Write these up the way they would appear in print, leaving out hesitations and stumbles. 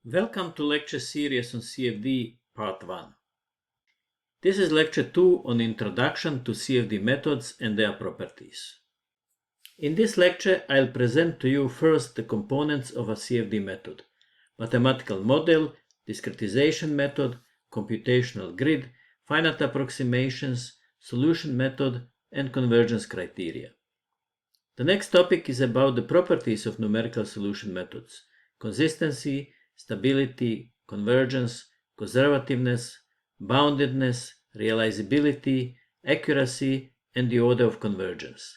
Welcome to lecture series on CFD Part 1. This is lecture 2 on Introduction to CFD methods and their properties. In this lecture, I'll present to you first the components of a CFD method: mathematical model, discretization method, computational grid, finite approximations, solution method, and convergence criteria. The next topic is about the properties of numerical solution methods: consistency, stability, convergence, conservativeness, boundedness, realizability, accuracy, and the order of convergence.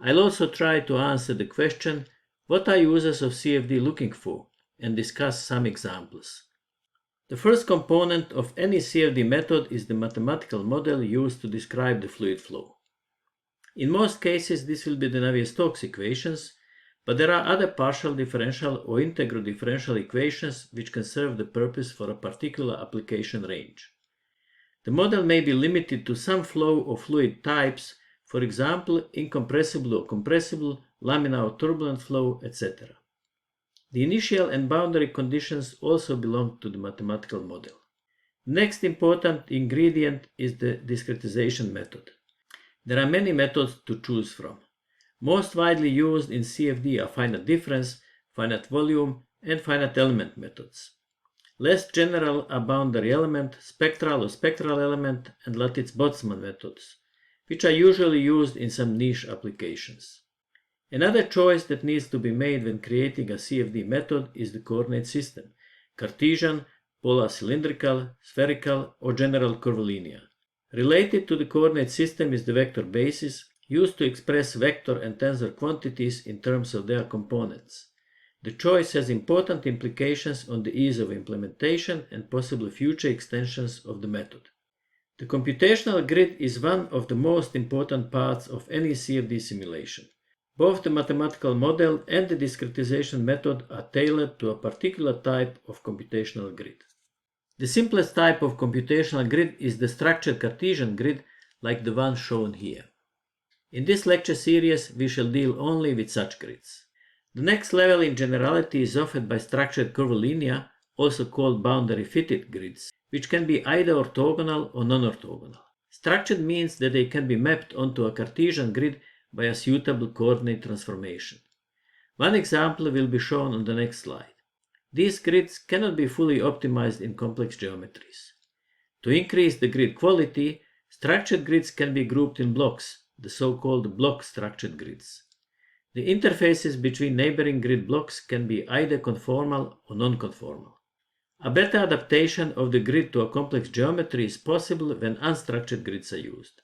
I'll also try to answer the question, what are users of CFD looking for, and discuss some examples. The first component of any CFD method is the mathematical model used to describe the fluid flow. In most cases, this will be the Navier-Stokes equations, but there are other partial differential or integral differential equations which can serve the purpose for a particular application range. The model may be limited to some flow or fluid types, for example, incompressible or compressible, laminar or turbulent flow, etc. The initial and boundary conditions also belong to the mathematical model. Next important ingredient is the discretization method. There are many methods to choose from. Most widely used in CFD are finite difference, finite volume, and finite element methods. Less general are boundary element, spectral or spectral element, and Lattice-Boltzmann methods, which are usually used in some niche applications. Another choice that needs to be made when creating a CFD method is the coordinate system: Cartesian, polar cylindrical, spherical, or general curvilinear. Related to the coordinate system is the vector basis, used to express vector and tensor quantities in terms of their components. The choice has important implications on the ease of implementation and possible future extensions of the method. The computational grid is one of the most important parts of any CFD simulation. Both the mathematical model and the discretization method are tailored to a particular type of computational grid. The simplest type of computational grid is the structured Cartesian grid, like the one shown here. In this lecture series, we shall deal only with such grids. The next level in generality is offered by structured curvilinear, also called boundary-fitted grids, which can be either orthogonal or non-orthogonal. Structured means that they can be mapped onto a Cartesian grid by a suitable coordinate transformation. One example will be shown on the next slide. These grids cannot be fully optimized in complex geometries. To increase the grid quality, structured grids can be grouped in blocks, the so-called block-structured grids. The interfaces between neighboring grid blocks can be either conformal or non-conformal. A better adaptation of the grid to a complex geometry is possible when unstructured grids are used.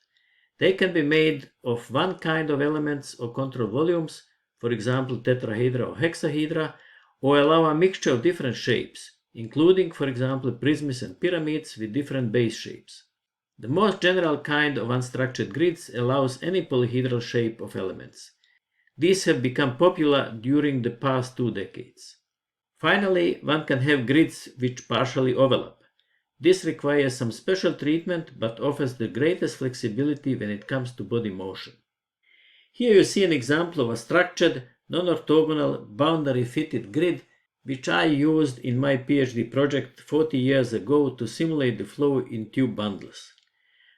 They can be made of one kind of elements or control volumes, for example tetrahedra or hexahedra, or allow a mixture of different shapes, including, for example, prisms and pyramids with different base shapes. The most general kind of unstructured grids allows any polyhedral shape of elements. These have become popular during the past 2 decades. Finally, one can have grids which partially overlap. This requires some special treatment but offers the greatest flexibility when it comes to body motion. Here you see an example of a structured, non-orthogonal, boundary-fitted grid which I used in my PhD project 40 years ago to simulate the flow in tube bundles.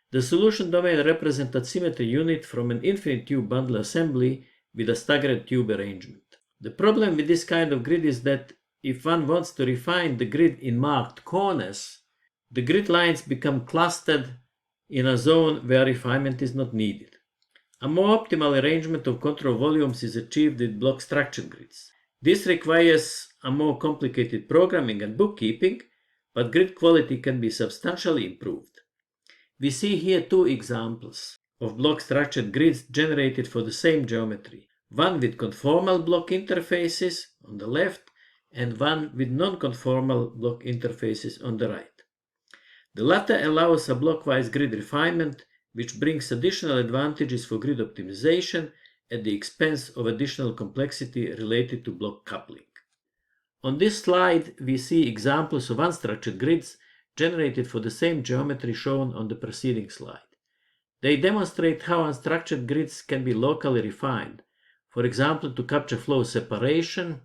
The solution domain represents a symmetry unit from an infinite tube bundle assembly with a staggered tube arrangement. The problem with this kind of grid is that if one wants to refine the grid in marked corners, the grid lines become clustered in a zone where refinement is not needed. A more optimal arrangement of control volumes is achieved with block-structured grids. This requires a more complicated programming and bookkeeping, but grid quality can be substantially improved. We see here 2 examples of block-structured grids generated for the same geometry, one with conformal block interfaces on the left and one with non-conformal block interfaces on the right. The latter allows a blockwise grid refinement, which brings additional advantages for grid optimization at the expense of additional complexity related to block coupling. On this slide, we see examples of unstructured grids generated for the same geometry shown on the preceding slide. They demonstrate how unstructured grids can be locally refined, for example to capture flow separation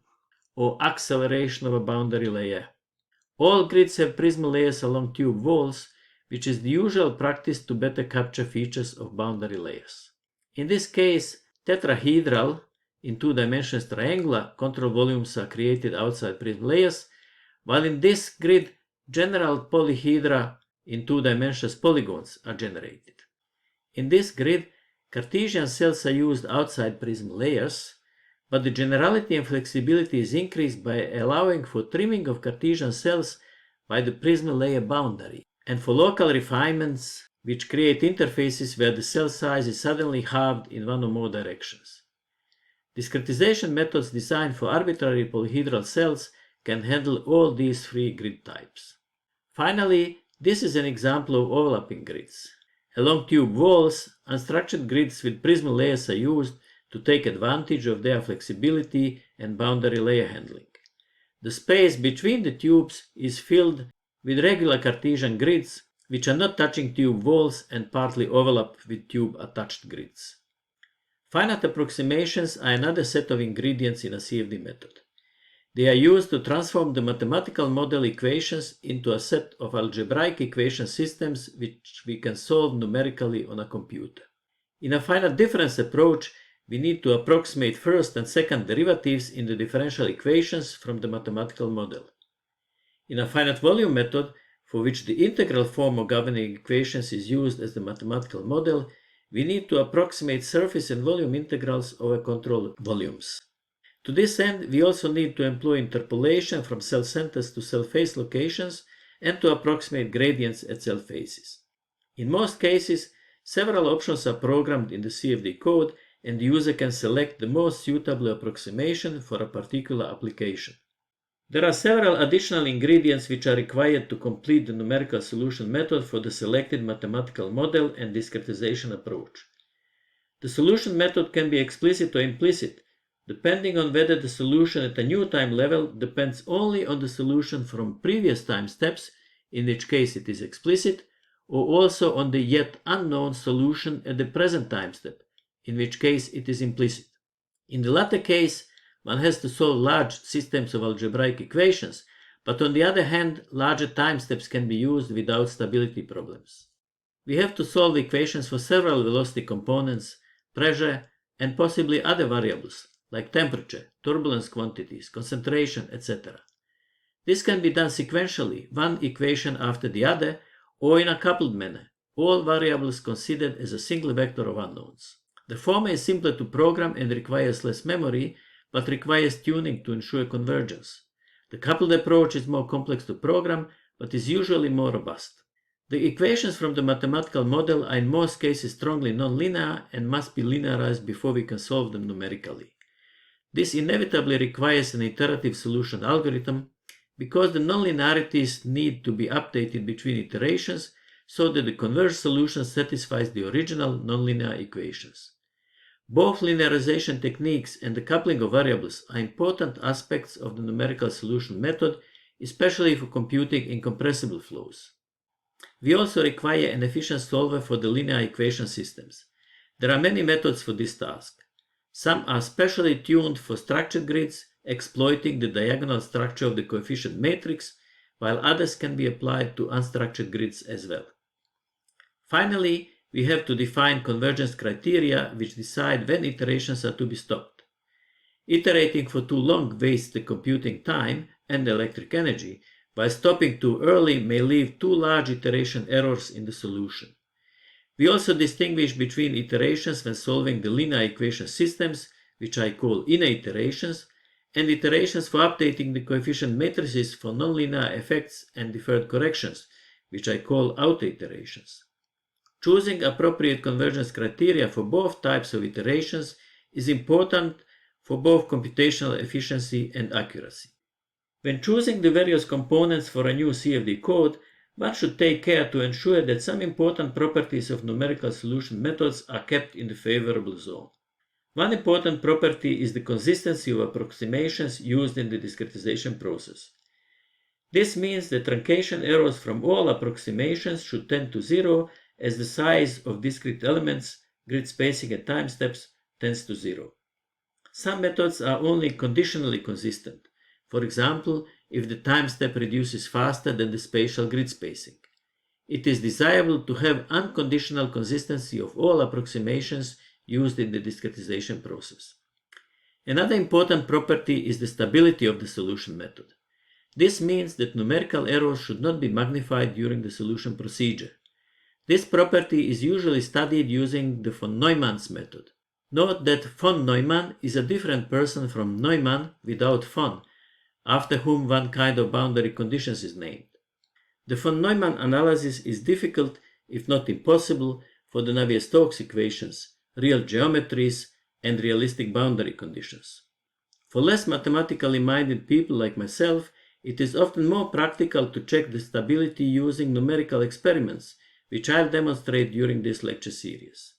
or acceleration of a boundary layer. All grids have prism layers along tube walls, which is the usual practice to better capture features of boundary layers. In this case, tetrahedral, in 2 dimensions triangular, control volumes are created outside prism layers, while in this grid, general polyhedra in 2 dimensions polygons are generated. In this grid, Cartesian cells are used outside prism layers, but the generality and flexibility is increased by allowing for trimming of Cartesian cells by the prism layer boundary, and for local refinements which create interfaces where the cell size is suddenly halved in one or more directions. Discretization methods designed for arbitrary polyhedral cells can handle all these 3 grid types. Finally, this is an example of overlapping grids. Along tube walls, unstructured grids with prism layers are used to take advantage of their flexibility and boundary layer handling. The space between the tubes is filled with regular Cartesian grids which are not touching tube walls and partly overlap with tube-attached grids. Finite approximations are another set of ingredients in a CFD method. They are used to transform the mathematical model equations into a set of algebraic equation systems which we can solve numerically on a computer. In a finite difference approach, we need to approximate first and second derivatives in the differential equations from the mathematical model. In a finite volume method, for which the integral form of governing equations is used as the mathematical model, we need to approximate surface and volume integrals over control volumes. To this end, we also need to employ interpolation from cell centers to cell face locations and to approximate gradients at cell faces. In most cases, several options are programmed in the CFD code, and the user can select the most suitable approximation for a particular application. There are several additional ingredients which are required to complete the numerical solution method for the selected mathematical model and discretization approach. The solution method can be explicit or implicit, depending on whether the solution at a new time level depends only on the solution from previous time steps, in which case it is explicit, or also on the yet unknown solution at the present time step, in which case it is implicit. In the latter case, one has to solve large systems of algebraic equations, but on the other hand, larger time steps can be used without stability problems. We have to solve equations for several velocity components, pressure, and possibly other variables, like temperature, turbulence quantities, concentration, etc. This can be done sequentially, one equation after the other, or in a coupled manner, all variables considered as a single vector of unknowns. The former is simpler to program and requires less memory, but requires tuning to ensure convergence. The coupled approach is more complex to program, but is usually more robust. The equations from the mathematical model are in most cases strongly nonlinear and must be linearized before we can solve them numerically. This inevitably requires an iterative solution algorithm because the nonlinearities need to be updated between iterations so that the converged solution satisfies the original nonlinear equations. Both linearization techniques and the coupling of variables are important aspects of the numerical solution method, especially for computing incompressible flows. We also require an efficient solver for the linear equation systems. There are many methods for this task. Some are specially tuned for structured grids, exploiting the diagonal structure of the coefficient matrix, while others can be applied to unstructured grids as well. Finally, we have to define convergence criteria which decide when iterations are to be stopped. Iterating for too long wastes the computing time and electric energy, while stopping too early may leave too large iteration errors in the solution. We also distinguish between iterations when solving the linear equation systems, which I call inner iterations, and iterations for updating the coefficient matrices for nonlinear effects and deferred corrections, which I call outer iterations. Choosing appropriate convergence criteria for both types of iterations is important for both computational efficiency and accuracy. When choosing the various components for a new CFD code, one should take care to ensure that some important properties of numerical solution methods are kept in the favorable zone. One important property is the consistency of approximations used in the discretization process. This means that truncation errors from all approximations should tend to zero as the size of discrete elements, grid spacing and time steps tends to zero. Some methods are only conditionally consistent. For example, if the time step reduces faster than the spatial grid spacing. It is desirable to have unconditional consistency of all approximations used in the discretization process. Another important property is the stability of the solution method. This means that numerical errors should not be magnified during the solution procedure. This property is usually studied using the von Neumann's method. Note that von Neumann is a different person from Neumann without von, after whom one kind of boundary conditions is named. The von Neumann analysis is difficult, if not impossible, for the Navier-Stokes equations, real geometries, and realistic boundary conditions. For less mathematically minded people like myself, it is often more practical to check the stability using numerical experiments, which I'll demonstrate during this lecture series.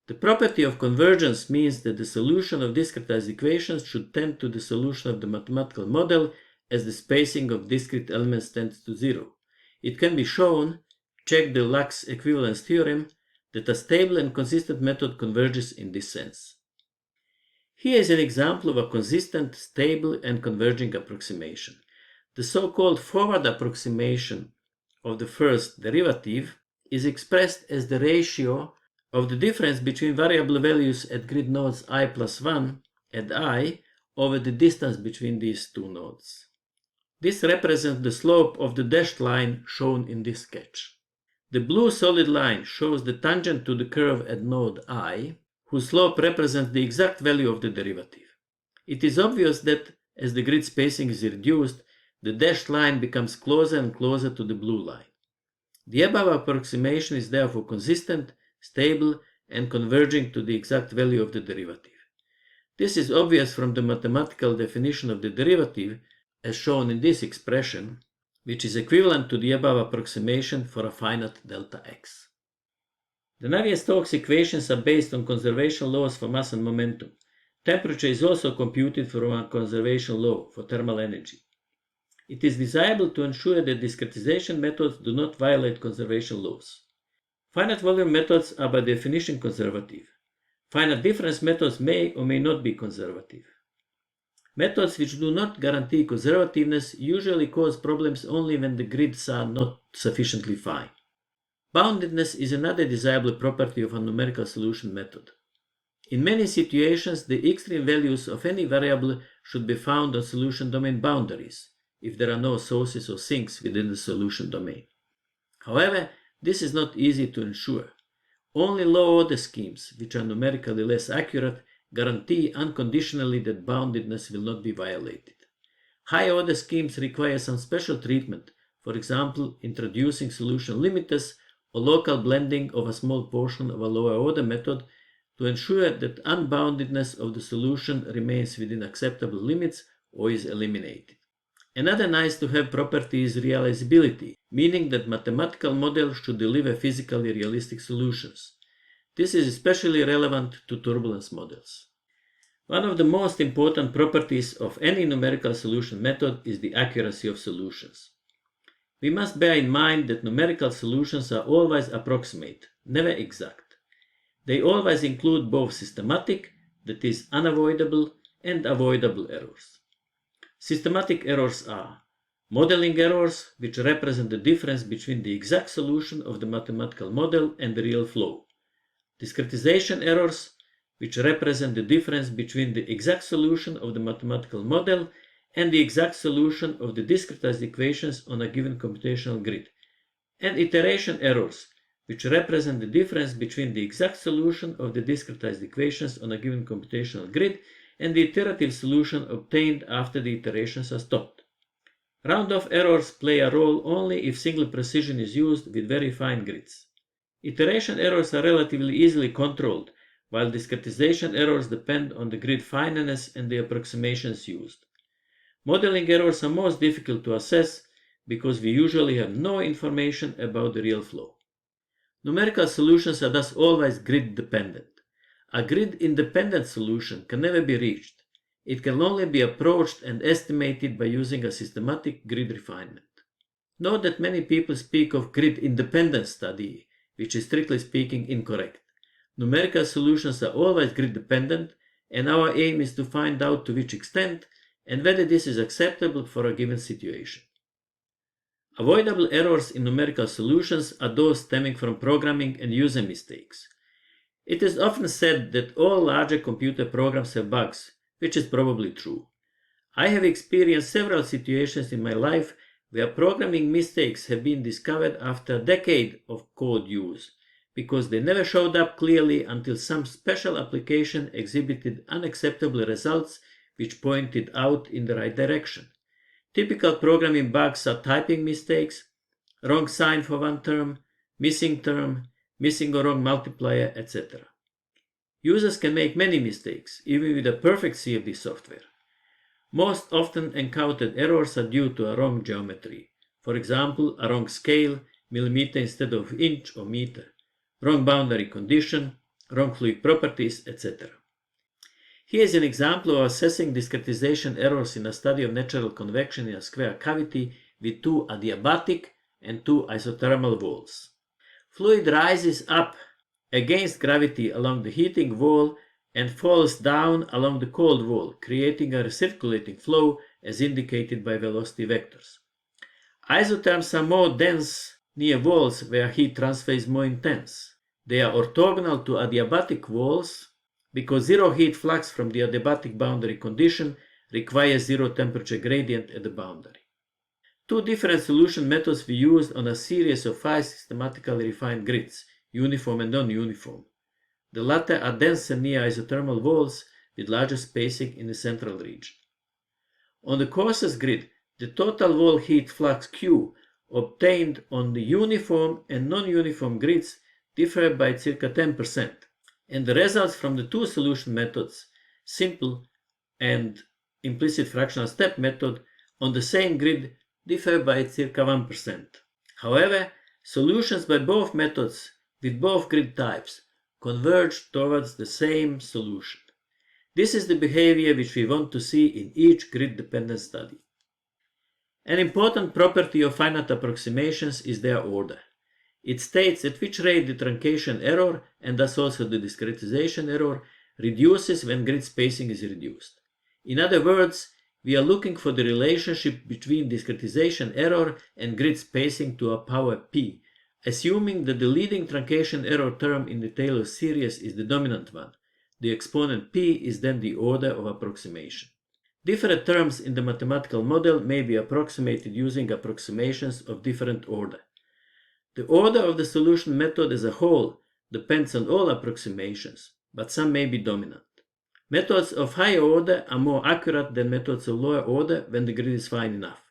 The property of convergence means that the solution of discretized equations should tend to the solution of the mathematical model as the spacing of discrete elements tends to 0. It can be shown, check the Lax equivalence theorem, that a stable and consistent method converges in this sense. Here is an example of a consistent, stable, and converging approximation. The so-called forward approximation of the first derivative is expressed as the ratio of the difference between variable values at grid nodes I plus 1 and I over the distance between these two nodes. This represents the slope of the dashed line shown in this sketch. The blue solid line shows the tangent to the curve at node I, whose slope represents the exact value of the derivative. It is obvious that as the grid spacing is reduced, the dashed line becomes closer and closer to the blue line. The above approximation is therefore consistent, stable, and converging to the exact value of the derivative. This is obvious from the mathematical definition of the derivative, as shown in this expression, which is equivalent to the above approximation for a finite delta x. The Navier-Stokes equations are based on conservation laws for mass and momentum. Temperature is also computed from a conservation law for thermal energy. It is desirable to ensure that discretization methods do not violate conservation laws. Finite volume methods are by definition conservative. Finite difference methods may or may not be conservative. Methods which do not guarantee conservativeness usually cause problems only when the grids are not sufficiently fine. Boundedness is another desirable property of a numerical solution method. In many situations, the extreme values of any variable should be found on solution domain boundaries, if there are no sources or sinks within the solution domain. However, this is not easy to ensure. Only low-order schemes, which are numerically less accurate, guarantee unconditionally that boundedness will not be violated. High-order schemes require some special treatment, for example, introducing solution limiters or local blending of a small portion of a lower-order method to ensure that unboundedness of the solution remains within acceptable limits or is eliminated. Another nice-to-have property is realizability, meaning that mathematical models should deliver physically realistic solutions. This is especially relevant to turbulence models. One of the most important properties of any numerical solution method is the accuracy of solutions. We must bear in mind that numerical solutions are always approximate, never exact. They always include both systematic, that is unavoidable, and avoidable errors. Systematic errors are modeling errors, which represent the difference between the exact solution of the mathematical model and the real flow. Discretization errors, which represent the difference between the exact solution of the mathematical model and the exact solution of the discretized equations on a given computational grid. And iteration errors, which represent the difference between the exact solution of the discretized equations on a given computational grid and the iterative solution obtained after the iterations are stopped. Round-off errors play a role only if single precision is used with very fine grids. Iteration errors are relatively easily controlled, while discretization errors depend on the grid fineness and the approximations used. Modeling errors are most difficult to assess because we usually have no information about the real flow. Numerical solutions are thus always grid-dependent. A grid-independent solution can never be reached. It can only be approached and estimated by using a systematic grid refinement. Note that many people speak of grid-independent study, which is strictly speaking incorrect. Numerical solutions are always grid-dependent, and our aim is to find out to which extent and whether this is acceptable for a given situation. Avoidable errors in numerical solutions are those stemming from programming and user mistakes. It is often said that all larger computer programs have bugs, which is probably true. I have experienced several situations in my life where programming mistakes have been discovered after a decade of code use, because they never showed up clearly until some special application exhibited unacceptable results which pointed out in the right direction. Typical programming bugs are typing mistakes, wrong sign for one term, missing or wrong multiplier, etc. Users can make many mistakes, even with a perfect CFD software. Most often encountered errors are due to a wrong geometry. For example, a wrong scale, millimeter instead of inch or meter, wrong boundary condition, wrong fluid properties, etc. Here is an example of assessing discretization errors in a study of natural convection in a square cavity with two adiabatic and two isothermal walls. Fluid rises up against gravity along the heating wall and falls down along the cold wall, creating a recirculating flow as indicated by velocity vectors. Isotherms are more dense near walls where heat transfer is more intense. They are orthogonal to adiabatic walls because zero heat flux from the adiabatic boundary condition requires zero temperature gradient at the boundary. Two different solution methods we used on a series of 5 systematically refined grids, uniform and non-uniform. The latter are denser near isothermal walls with larger spacing in the central region. On the coarsest grid, the total wall heat flux Q obtained on the uniform and non-uniform grids differ by circa 10%, and the results from the two solution methods, simple and implicit fractional step method, on the same grid differ by circa 1%. However, solutions by both methods with both grid types converge towards the same solution. This is the behavior which we want to see in each grid-dependent study. An important property of finite approximations is their order. It states at which rate the truncation error, and thus also the discretization error, reduces when grid spacing is reduced. In other words, we are looking for the relationship between discretization error and grid spacing to a power p, assuming that the leading truncation error term in the Taylor series is the dominant one. The exponent p is then the order of approximation. Different terms in the mathematical model may be approximated using approximations of different order. The order of the solution method as a whole depends on all approximations, but some may be dominant. Methods of higher order are more accurate than methods of lower order when the grid is fine enough.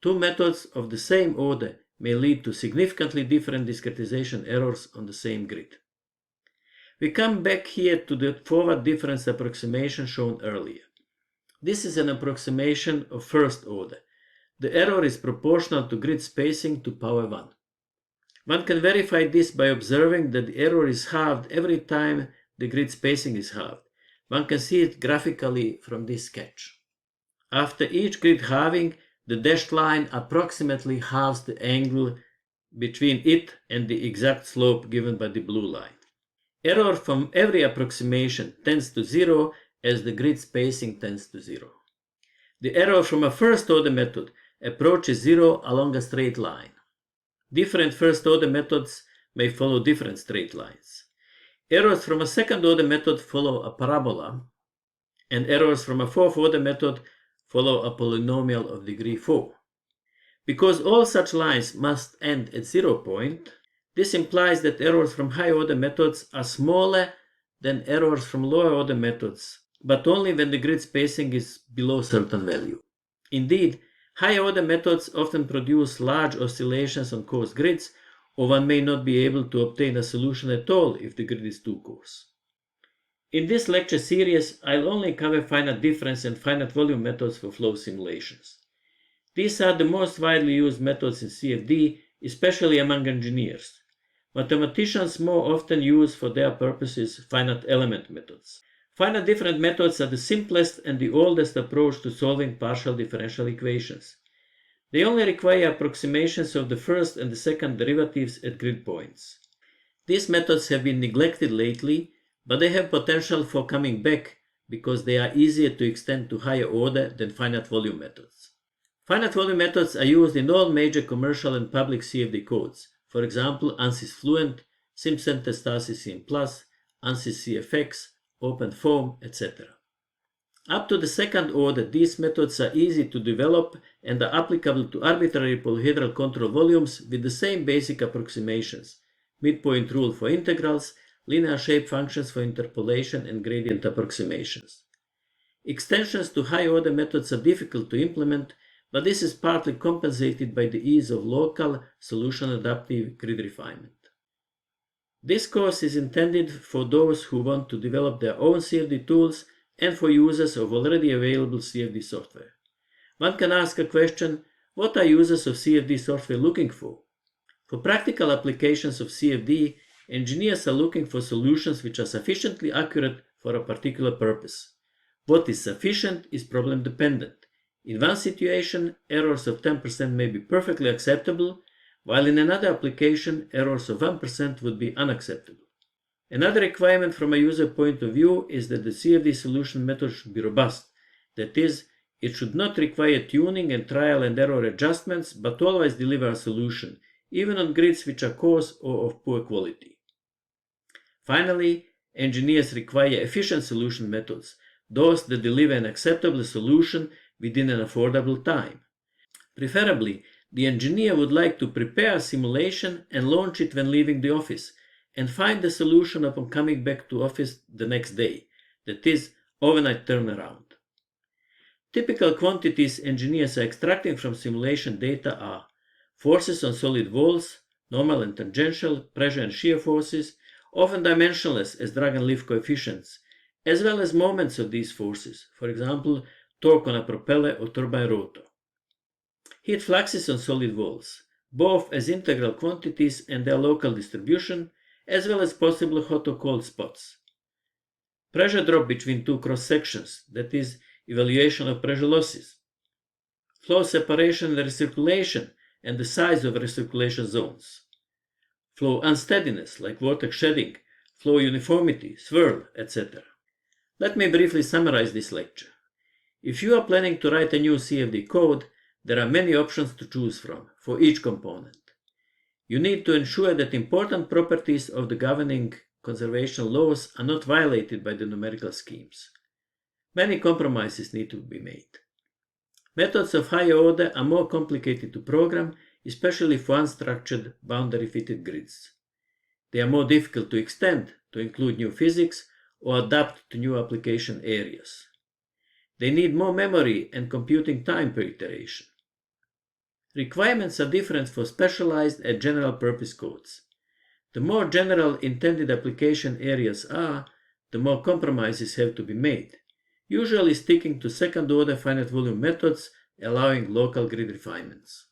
Two methods of the same order may lead to significantly different discretization errors on the same grid. We come back here to the forward difference approximation shown earlier. This is an approximation of first order. The error is proportional to grid spacing to power 1. One can verify this by observing that the error is halved every time the grid spacing is halved. One can see it graphically from this sketch. After each grid halving, the dashed line approximately halves the angle between it and the exact slope given by the blue line. Error from every approximation tends to 0 as the grid spacing tends to 0. The error from a first order method approaches 0 along a straight line. Different first order methods may follow different straight lines. Errors from a second order method follow a parabola, and errors from a fourth order method follow a polynomial of degree 4. Because all such lines must end at 0 point, this implies that errors from high order methods are smaller than errors from lower order methods, but only when the grid spacing is below a certain value. Indeed, high order methods often produce large oscillations on coarse grids, or one may not be able to obtain a solution at all if the grid is too coarse. In this lecture series, I'll only cover finite difference and finite volume methods for flow simulations. These are the most widely used methods in CFD, especially among engineers. Mathematicians more often use for their purposes finite element methods. Finite difference methods are the simplest and the oldest approach to solving partial differential equations. They only require approximations of the first and the second derivatives at grid points. These methods have been neglected lately, but they have potential for coming back because they are easier to extend to higher order than finite volume methods. Finite volume methods are used in all major commercial and public CFD codes. For example, ANSYS Fluent, SimCenter CM+, ANSYS CFX, OpenFOAM, etc. Up to the second order, these methods are easy to develop and are applicable to arbitrary polyhedral control volumes with the same basic approximations: midpoint rule for integrals, linear shape functions for interpolation, and gradient approximations. Extensions to high-order methods are difficult to implement, but this is partly compensated by the ease of local, solution-adaptive grid refinement. This course is intended for those who want to develop their own CFD tools and for users of already available CFD software. One can ask a question: what are users of CFD software looking for? For practical applications of CFD, engineers are looking for solutions which are sufficiently accurate for a particular purpose. What is sufficient is problem dependent. In one situation, errors of 10% may be perfectly acceptable, while in another application, errors of 1% would be unacceptable. Another requirement from a user point of view is that the CFD solution method should be robust. That is, it should not require tuning and trial and error adjustments, but always deliver a solution, even on grids which are coarse or of poor quality. Finally, engineers require efficient solution methods, those that deliver an acceptable solution within an affordable time. Preferably, the engineer would like to prepare a simulation and launch it when leaving the office, and find the solution upon coming back to office the next day, that is, overnight turnaround. Typical quantities engineers are extracting from simulation data are forces on solid walls, normal and tangential, pressure and shear forces, often dimensionless as drag and lift coefficients, as well as moments of these forces, for example, torque on a propeller or turbine rotor. Heat fluxes on solid walls, both as integral quantities and their local distribution, as well as possible hot or cold spots. Pressure drop between two cross-sections, that is, evaluation of pressure losses. Flow separation and recirculation, and the size of recirculation zones. Flow unsteadiness, like vortex shedding, flow uniformity, swirl, etc. Let me briefly summarize this lecture. If you are planning to write a new CFD code, there are many options to choose from for each component. You need to ensure that important properties of the governing conservation laws are not violated by the numerical schemes. Many compromises need to be made. Methods of higher order are more complicated to program, especially for unstructured boundary-fitted grids. They are more difficult to extend to include new physics or adapt to new application areas. They need more memory and computing time per iteration. Requirements are different for specialized and general-purpose codes. The more general intended application areas are, the more compromises have to be made, usually sticking to second-order finite volume methods, allowing local grid refinements.